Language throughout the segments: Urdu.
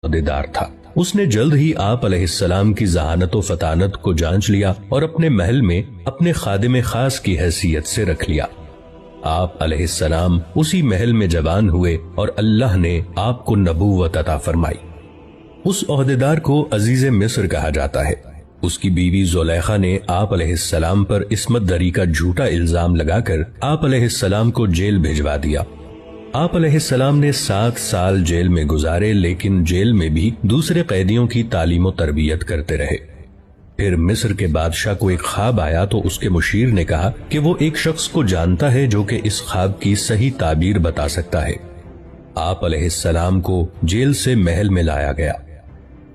عہدیدار تھا۔ اس نے جلد ہی آپ علیہ السلام کی ذہانت و فطانت کو جانچ لیا اور اپنے محل میں اپنے خادم خاص کی حیثیت سے رکھ لیا۔ آپ علیہ السلام اسی محل میں جوان ہوئے اور اللہ نے آپ کو نبوت عطا فرمائی۔ اس عہدیدار کو عزیز مصر کہا جاتا ہے۔ اس کی بیوی زلیخا نے آپ علیہ السلام پر عصمت دری کا جھوٹا الزام لگا کر آپ علیہ السلام کو جیل بھجوا دیا۔ آپ علیہ السلام نے 7 سال جیل میں گزارے، لیکن جیل میں بھی دوسرے قیدیوں کی تعلیم و تربیت کرتے رہے۔ پھر مصر کے بادشاہ کو ایک خواب آیا تو اس کے مشیر نے کہا کہ وہ ایک شخص کو جانتا ہے جو کہ اس خواب کی صحیح تعبیر بتا سکتا ہے۔ آپ علیہ السلام کو جیل سے محل میں لایا گیا۔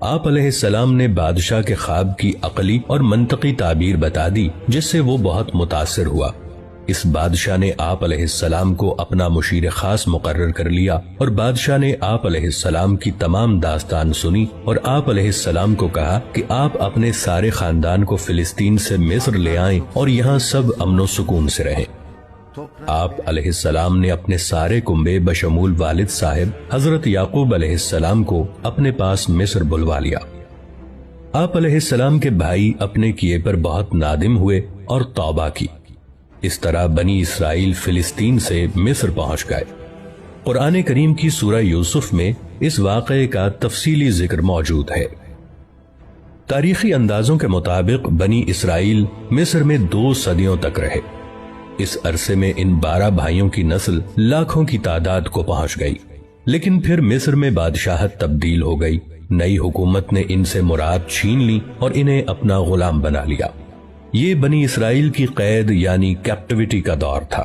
آپ علیہ السلام نے بادشاہ کے خواب کی عقلی اور منطقی تعبیر بتا دی، جس سے وہ بہت متاثر ہوا۔ اس بادشاہ نے آپ علیہ السلام کو اپنا مشیر خاص مقرر کر لیا اور بادشاہ نے آپ علیہ السلام کی تمام داستان سنی اور آپ علیہ السلام کو کہا کہ آپ اپنے سارے خاندان کو فلسطین سے مصر لے آئیں اور یہاں سب امن و سکون سے رہیں۔ آپ علیہ السلام نے اپنے سارے کنبے بشمول والد صاحب حضرت یعقوب علیہ السلام کو اپنے پاس مصر بلوا لیا۔ آپ علیہ السلام کے بھائی اپنے کیے پر بہت نادم ہوئے اور توبہ کی۔ اس طرح بنی اسرائیل فلسطین سے مصر پہنچ گئے۔ قرآن کریم کی سورہ یوسف میں اس واقعے کا تفصیلی ذکر موجود ہے۔ تاریخی اندازوں کے مطابق بنی اسرائیل مصر میں 2 صدیوں تک رہے۔ اس عرصے میں ان 12 بھائیوں کی نسل لاکھوں کی تعداد کو پہنچ گئی، لیکن پھر مصر میں بادشاہت تبدیل ہو گئی۔ نئی حکومت نے ان سے مراد چھین لی اور انہیں اپنا غلام بنا لیا۔ یہ بنی اسرائیل کی قید یعنی کیپٹیوٹی کا دور تھا۔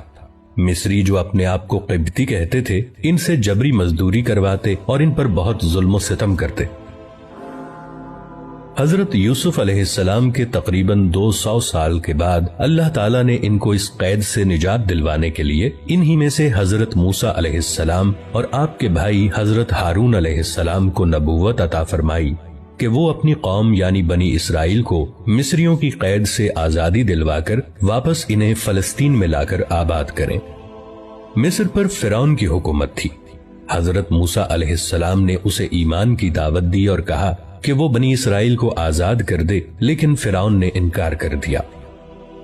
مصری جو اپنے آپ کو قبطی کہتے تھے، ان سے جبری مزدوری کرواتے اور ان پر بہت ظلم و ستم کرتے۔ حضرت یوسف علیہ السلام کے تقریباً 200 سال کے بعد اللہ تعالیٰ نے ان کو اس قید سے نجات دلوانے کے لیے انہی میں سے حضرت موسیٰ علیہ السلام اور آپ کے بھائی حضرت ہارون علیہ السلام کو نبوت عطا فرمائی کہ وہ اپنی قوم یعنی بنی اسرائیل کو مصریوں کی قید سے آزادی دلوا کر واپس انہیں فلسطین میں لا کر آباد کریں۔ مصر پر فرعون کی حکومت تھی۔ حضرت موسیٰ علیہ السلام نے اسے ایمان کی دعوت دی اور کہا کہ وہ بنی اسرائیل کو آزاد کر دے، لیکن فرعون نے انکار کر دیا۔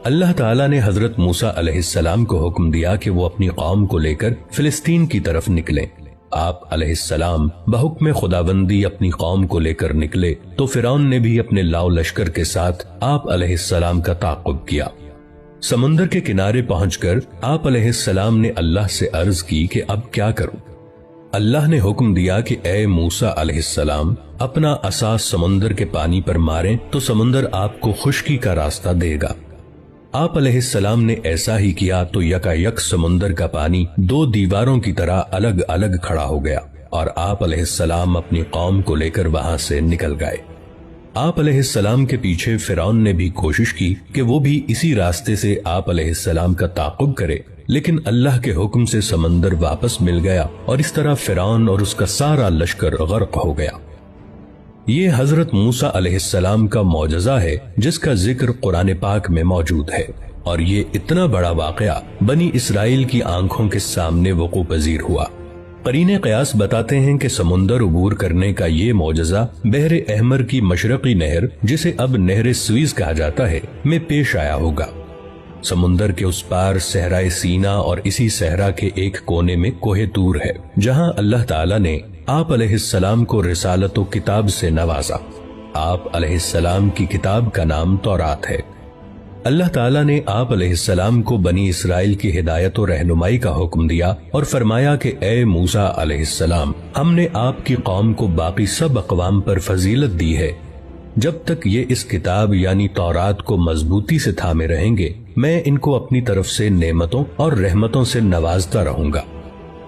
اللہ تعالیٰ نے حضرت موسیٰ علیہ السلام کو حکم دیا کہ وہ اپنی قوم کو لے کر فلسطین کی طرف نکلیں۔ آپ علیہ السلام بحکم خداوندی اپنی قوم کو لے کر نکلے تو فرعون نے بھی اپنے لاؤ لشکر کے ساتھ آپ علیہ السلام کا تعاقب کیا۔ سمندر کے کنارے پہنچ کر آپ علیہ السلام نے اللہ سے عرض کی کہ اب کیا کروں؟ اللہ نے حکم دیا کہ اے موسیٰ علیہ السلام اپنا عصا سمندر کے پانی پر ماریں تو سمندر آپ کو خشکی کا راستہ دے گا۔ آپ علیہ السلام نے ایسا ہی کیا تو یکا یک سمندر کا پانی 2 دیواروں کی طرح الگ الگ کھڑا ہو گیا اور آپ علیہ السلام اپنی قوم کو لے کر وہاں سے نکل گئے۔ آپ علیہ السلام کے پیچھے فرعون نے بھی کوشش کی کہ وہ بھی اسی راستے سے آپ علیہ السلام کا تعاقب کرے، لیکن اللہ کے حکم سے سمندر واپس مل گیا اور اس طرح فرعون اور اس کا سارا لشکر غرق ہو گیا۔ یہ حضرت موسیٰ علیہ السلام کا معجزہ ہے جس کا ذکر قرآن پاک میں موجود ہے، اور یہ اتنا بڑا واقعہ بنی اسرائیل کی آنکھوں کے سامنے وقوع پذیر ہوا۔ قرین قیاس بتاتے ہیں کہ سمندر عبور کرنے کا یہ معجزہ بحر احمر کی مشرقی نہر، جسے اب نہر سویز کہا جاتا ہے، میں پیش آیا ہوگا۔ سمندر کے اس پار صحرائے سینا اور اسی صحرا کے ایک کونے میں کوہ طور ہے، جہاں اللہ تعالیٰ نے آپ علیہ السلام کو رسالت و کتاب سے نوازا۔ آپ علیہ السلام کی کتاب کا نام تورات ہے۔ اللہ تعالیٰ نے آپ علیہ السلام کو بنی اسرائیل کی ہدایت و رہنمائی کا حکم دیا اور فرمایا کہ اے موسیٰ علیہ السلام، ہم نے آپ کی قوم کو باقی سب اقوام پر فضیلت دی ہے۔ جب تک یہ اس کتاب یعنی تورات کو مضبوطی سے تھامے رہیں گے، میں ان کو اپنی طرف سے نعمتوں اور رحمتوں سے نوازتا رہوں گا۔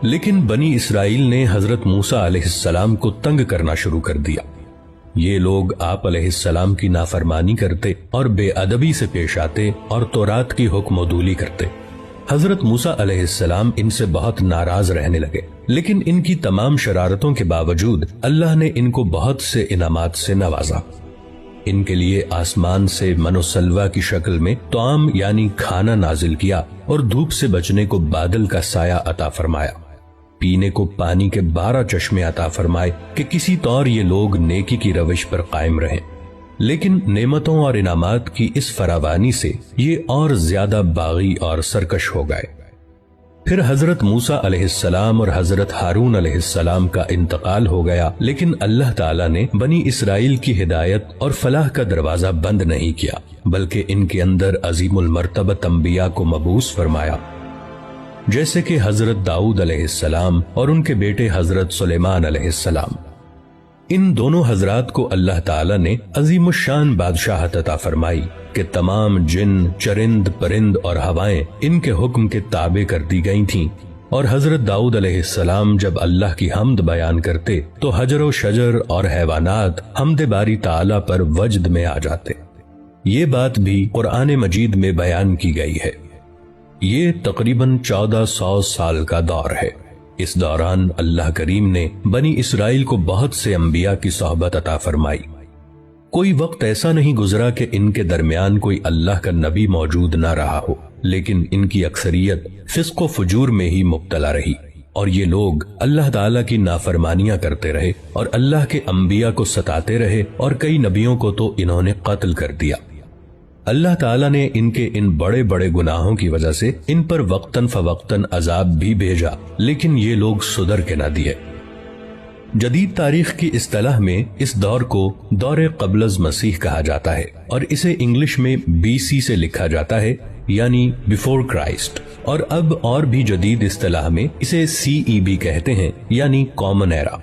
لیکن بنی اسرائیل نے حضرت موسیٰ علیہ السلام کو تنگ کرنا شروع کر دیا۔ یہ لوگ آپ علیہ السلام کی نافرمانی کرتے اور بے ادبی سے پیش آتے اور تورات کی حکم عدولی کرتے۔ حضرت موسیٰ علیہ السلام ان سے بہت ناراض رہنے لگے، لیکن ان کی تمام شرارتوں کے باوجود اللہ نے ان کو بہت سے انعامات سے نوازا۔ ان کے لیے آسمان سے من و سلوہ کی شکل میں طعام یعنی کھانا نازل کیا اور دھوپ سے بچنے کو بادل کا سایہ عطا فرمایا۔ پینے کو پانی کے 12 چشمے عطا فرمائے کہ کسی طور یہ لوگ نیکی کی روش پر قائم رہیں، لیکن نعمتوں اور انعامات کی اس فراوانی سے یہ اور زیادہ باغی اور سرکش ہو گئے۔ پھر حضرت موسیٰ علیہ السلام اور حضرت ہارون علیہ السلام کا انتقال ہو گیا، لیکن اللہ تعالیٰ نے بنی اسرائیل کی ہدایت اور فلاح کا دروازہ بند نہیں کیا، بلکہ ان کے اندر عظیم المرتبت انبیاء کو مبعوث فرمایا، جیسے کہ حضرت داؤد علیہ السلام اور ان کے بیٹے حضرت سلیمان علیہ السلام۔ ان دونوں حضرات کو اللہ تعالیٰ نے عظیم الشان بادشاہت عطا فرمائی کہ تمام جن، چرند، پرند اور ہوائیں ان کے حکم کے تابع کر دی گئی تھیں، اور حضرت داؤد علیہ السلام جب اللہ کی حمد بیان کرتے تو حجر و شجر اور حیوانات حمد باری تعالیٰ پر وجد میں آ جاتے۔ یہ بات بھی قرآن مجید میں بیان کی گئی ہے۔ یہ تقریباً 1400 سال کا دور ہے۔ اس دوران اللہ کریم نے بنی اسرائیل کو بہت سے انبیاء کی صحبت عطا فرمائی۔ کوئی وقت ایسا نہیں گزرا کہ ان کے درمیان کوئی اللہ کا نبی موجود نہ رہا ہو، لیکن ان کی اکثریت فسق و فجور میں ہی مبتلا رہی، اور یہ لوگ اللہ تعالیٰ کی نافرمانیاں کرتے رہے اور اللہ کے انبیاء کو ستاتے رہے، اور کئی نبیوں کو تو انہوں نے قتل کر دیا۔ اللہ تعالیٰ نے ان کے ان بڑے بڑے گناہوں کی وجہ سے ان پر وقتاً فوقتاً عذاب بھی بھیجا، لیکن یہ لوگ سدھر کے نہ دیے۔ جدید تاریخ کی اصطلاح میں اس دور کو دور قبل از مسیح کہا جاتا ہے، اور اسے انگلش میں BC سے لکھا جاتا ہے، یعنی بیفور کرائسٹ، اور اب اور بھی جدید اصطلاح میں اسے CE بھی کہتے ہیں، یعنی کامن ایرا۔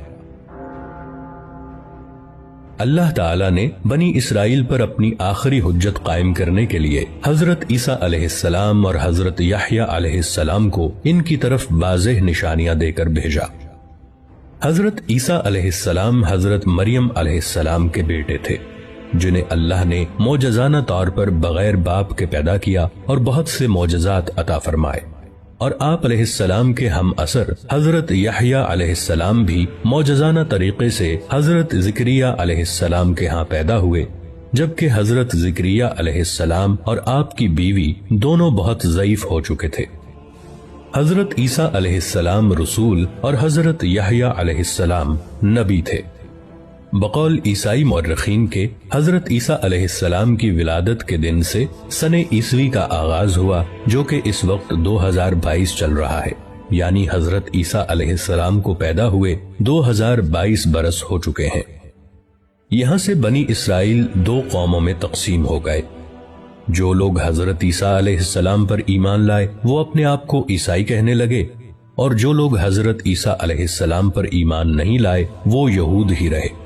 اللہ تعالیٰ نے بنی اسرائیل پر اپنی آخری حجت قائم کرنے کے لیے حضرت عیسیٰ علیہ السلام اور حضرت یحییٰ علیہ السلام کو ان کی طرف واضح نشانیاں دے کر بھیجا۔ حضرت عیسیٰ علیہ السلام حضرت مریم علیہ السلام کے بیٹے تھے، جنہیں اللہ نے معجزانہ طور پر بغیر باپ کے پیدا کیا اور بہت سے معجزات عطا فرمائے، اور آپ علیہ السلام کے ہم اثر حضرت یحییٰ علیہ السلام بھی معجزانہ طریقے سے حضرت زکریا علیہ السلام کے ہاں پیدا ہوئے، جبکہ حضرت زکریا علیہ السلام اور آپ کی بیوی دونوں بہت ضعیف ہو چکے تھے۔ حضرت عیسیٰ علیہ السلام رسول اور حضرت یحییٰ علیہ السلام نبی تھے۔ بقول عیسائی مورخین کے حضرت عیسیٰ علیہ السلام کی ولادت کے دن سے سن عیسوی کا آغاز ہوا، جو کہ اس وقت 2022 چل رہا ہے، یعنی حضرت عیسیٰ علیہ السلام کو پیدا ہوئے 2022 برس ہو چکے ہیں۔ یہاں سے بنی اسرائیل 2 قوموں میں تقسیم ہو گئے۔ جو لوگ حضرت عیسیٰ علیہ السلام پر ایمان لائے وہ اپنے آپ کو عیسائی کہنے لگے، اور جو لوگ حضرت عیسیٰ علیہ السلام پر ایمان نہیں لائے وہ یہود ہی رہے۔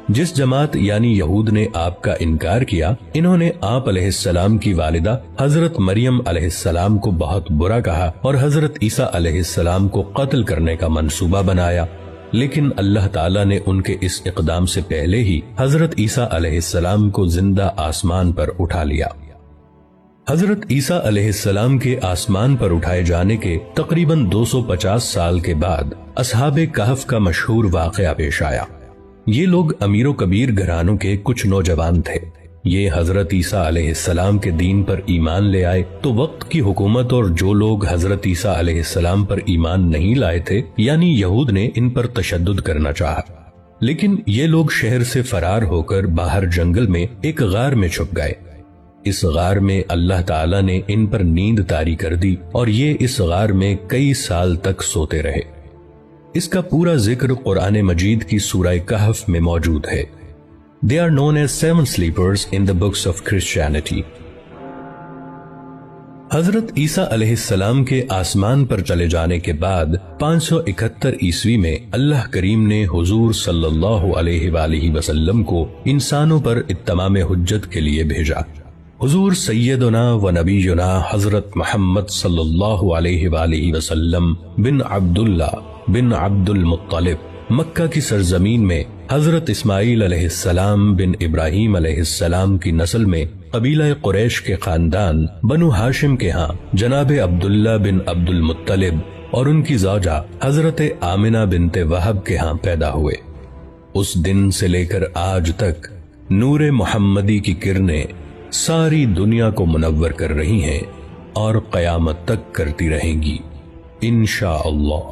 جس جماعت یعنی یہود نے آپ کا انکار کیا، انہوں نے آپ علیہ السلام کی والدہ حضرت مریم علیہ السلام کو بہت برا کہا اور حضرت عیسیٰ علیہ السلام کو قتل کرنے کا منصوبہ بنایا، لیکن اللہ تعالیٰ نے ان کے اس اقدام سے پہلے ہی حضرت عیسیٰ علیہ السلام کو زندہ آسمان پر اٹھا لیا۔ حضرت عیسیٰ علیہ السلام کے آسمان پر اٹھائے جانے کے تقریباً 250 سال کے بعد اصحاب کہف کا مشہور واقعہ پیش آیا۔ یہ لوگ امیر و کبیر گھرانوں کے کچھ نوجوان تھے۔ یہ حضرت عیسیٰ علیہ السلام کے دین پر ایمان لے آئے تو وقت کی حکومت اور جو لوگ حضرت عیسیٰ علیہ السلام پر ایمان نہیں لائے تھے یعنی یہود نے ان پر تشدد کرنا چاہا، لیکن یہ لوگ شہر سے فرار ہو کر باہر جنگل میں ایک غار میں چھپ گئے۔ اس غار میں اللہ تعالیٰ نے ان پر نیند طاری کر دی اور یہ اس غار میں کئی سال تک سوتے رہے۔ اس کا پورا ذکر قرآن مجید کی سورہ کہف میں موجود ہے۔ They are known as 7 sleepers in the books of Christianity۔ حضرت عیسیٰ علیہ السلام کے آسمان پر چلے جانے کے بعد 571 عیسوی میں اللہ کریم نے حضور صلی اللہ علیہ وآلہ وسلم کو انسانوں پر اتمام حجت کے لیے بھیجا۔ حضور سیدنا و نبینا حضرت محمد صلی اللہ علیہ وآلہ وسلم بن عبداللہ بن عبد المطلب مکہ کی سرزمین میں حضرت اسماعیل علیہ السلام بن ابراہیم علیہ السلام کی نسل میں قبیلہ قریش کے خاندان بنو ہاشم کے ہاں جناب عبداللہ بن عبد المطلب اور ان کی زوجہ حضرت آمنہ بنت وہب کے ہاں پیدا ہوئے۔ اس دن سے لے کر آج تک نور محمدی کی کرنیں ساری دنیا کو منور کر رہی ہیں اور قیامت تک کرتی رہیں گی انشاءاللہ۔